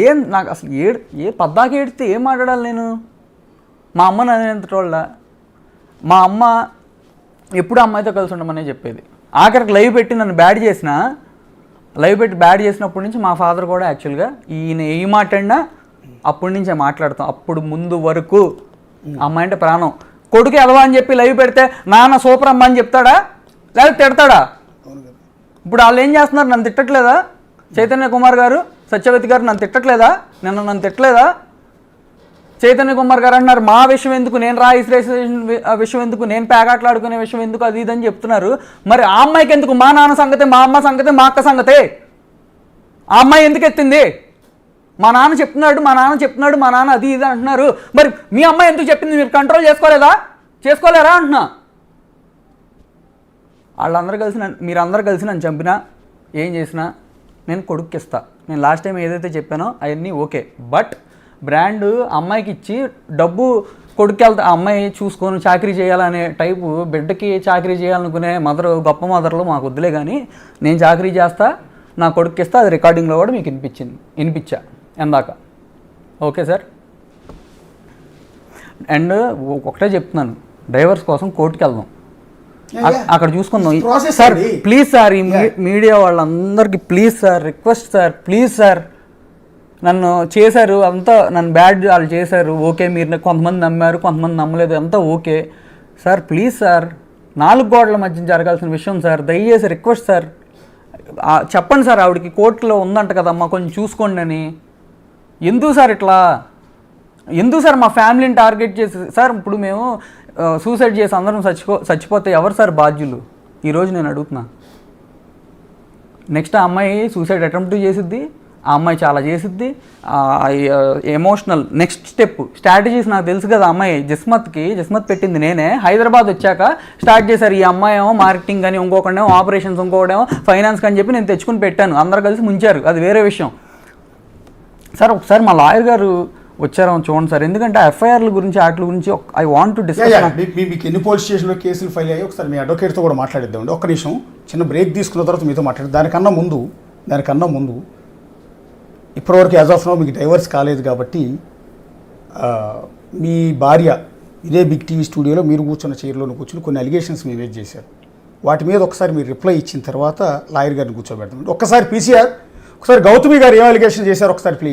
ఏం నాకు అసలు పద్దాకి ఏడితే ఏం మాట్లాడాలి నేను? మా అమ్మ నన్ను మా అమ్మ ఎప్పుడు అమ్మాయితో కలిసి ఉండమనే చెప్పేది. ఆఖరికి లైవ్ పెట్టి నన్ను బ్యాడ్ చేసినప్పటి నుంచి మా ఫాదర్ కూడా యాక్చువల్గా ఈయన ఏ మాట్లాడినా అప్పటి నుంచే మాట్లాడతాం. అప్పుడు ముందు వరకు అమ్మాయి అంటే ప్రాణం. కొడుకు ఎదవా అని చెప్పి లైవ్ పెడితే నాన్న సూపర్ అమ్మ అని చెప్తాడా లేకపోతే తిడతాడా? ఇప్పుడు వాళ్ళు ఏం చేస్తున్నారు? నన్ను తిట్టట్లేదా? చైతన్య కుమార్ గారు, సత్యవతి గారు నన్ను తిట్టట్లేదా? నన్ను తిట్టలేదా? చైతన్య కుమార్ గారు అంటున్నారు మా విషయం ఎందుకు, నేను రిజిస్ట్రేషన్ విషయం ఎందుకు, నేను పేకాట్లాడుకునే విషయం ఎందుకు, అది ఇదని చెప్తున్నారు. మరి ఆ అమ్మాయికి ఎందుకు? మా నాన్న సంగతే, మా అమ్మ సంగతే, మా అక్క సంగతే. ఆ అమ్మాయి ఎందుకు ఎత్తింది? మా నాన్న చెప్తున్నాడు అది ఇది అంటున్నారు. మరి మీ అమ్మాయి ఎందుకు చెప్పింది? మీరు కంట్రోల్ చేసుకోలేరా అంటున్నా. మీరందరూ కలిసి నన్ను చంపినా ఏం చేసినా నేను కొడుక్కి ఇస్తా. నేను లాస్ట్ టైం ఏదైతే చెప్పానో అవన్నీ ఓకే. బట్ బ్రాండ్ అమ్మాయికి ఇచ్చి డబ్బు కొడుక్కి వెళ్తా, ఆ అమ్మాయి చూసుకొని చాకరీ చేయాలనే టైపు, బిడ్డకి చాకరీ చేయాలనుకునే గొప్ప మదర్లు మాకు వద్దులే. కానీ నేను చాకరీ చేస్తా, నా కొడుక్కి ఇస్తా. అది రికార్డింగ్లో కూడా మీకు వినిపించా ఎందాక. Okay sir. అండ్ ఒకటే చెప్తున్నాను, డ్రైవర్స్ కోసం కోర్టుకి వెళ్దాం, అక్కడ చూసుకుందాం సార్. ప్లీజ్ సార్, ఈ మీడియా వాళ్ళందరికీ please sir, request sir, please sir. నన్ను చేశారు అంతా, నన్ను బ్యాడ్ వాళ్ళు చేశారు ఓకే. మీరు కొంతమంది నమ్మారు, కొంతమంది నమ్మలేదు, అంతా ఓకే సార్. ప్లీజ్ సార్, 4 గోడల మధ్య జరగాల్సిన విషయం సార్. దయచేసి రిక్వెస్ట్ సార్, చెప్పండి సార్. ఆవిడకి కోర్టులో ఉందంట కదమ్మా, కొంచెం చూసుకోండి అని. ఎందుకు సార్ ఇట్లా? ఎందుకు సార్ మా ఫ్యామిలీని టార్గెట్ చేసి? సార్ ఇప్పుడు మేము సూసైడ్ చేసి అందరం చచ్చిపోతే ఎవరు సార్ బాధ్యులు? ఈరోజు నేను అడుగుతున్నా. నెక్స్ట్ ఆ అమ్మాయి సూసైడ్ అటెంప్ట్ చేసిద్ది, ఆ అమ్మాయి చాలా చేసిద్ది. ఎమోషనల్ నెక్స్ట్ స్ట్రాటజీస్ నాకు తెలుసు కదా. అమ్మాయి జిస్మత్ పెట్టింది నేనే. హైదరాబాద్ వచ్చాక స్టార్ట్ చేశారు. ఈ అమ్మాయి ఏమో మార్కెటింగ్ అని, ఇంకొకడేమో ఆపరేషన్స్, ఇంకొకడేమో ఫైనాన్స్ అని చెప్పి నేను తెచ్చుకుని పెట్టాను. అందరు కలిసి ముంచారు, అది వేరే విషయం సార్. ఒకసారి మా లాయర్ గారు వచ్చారో చూడండి సార్, ఎందుకంటే ఎఫ్ఐఆర్ల గురించి వాటి గురించి ఐ వాంట్ టు డిస్కస్. మీకు ఎన్ని పోలీస్ స్టేషన్లో కేసులు ఫైల్ అయ్యాయి ఒకసారి మీ అడ్వకేట్తో కూడా మాట్లాడిద్దామండి. ఒక్క నిమిషం చిన్న బ్రేక్ తీసుకున్న తర్వాత మీతో మాట్లాడి. దానికన్నా ముందు ఇప్పటివరకు యాజ్ ఆఫ్ నౌ మీకు డైవర్స్ కాలేదు కాబట్టి మీ భార్య ఇదే బిగ్ టీవీ స్టూడియోలో మీరు కూర్చున్న చైర్లోనే కూర్చుని కొన్ని అలిగేషన్స్ మీరు రేజ్ చేశారు. వాటి మీద ఒకసారి మీరు రిప్లై ఇచ్చిన తర్వాత లాయర్ గారిని కూర్చోబెడతాం. ఒక్కసారి పీసీఆర్, ఒకసారి గౌతమి గారు ఏం అలిగేషన్ చేశారు ఒకసారి ప్లీజ్.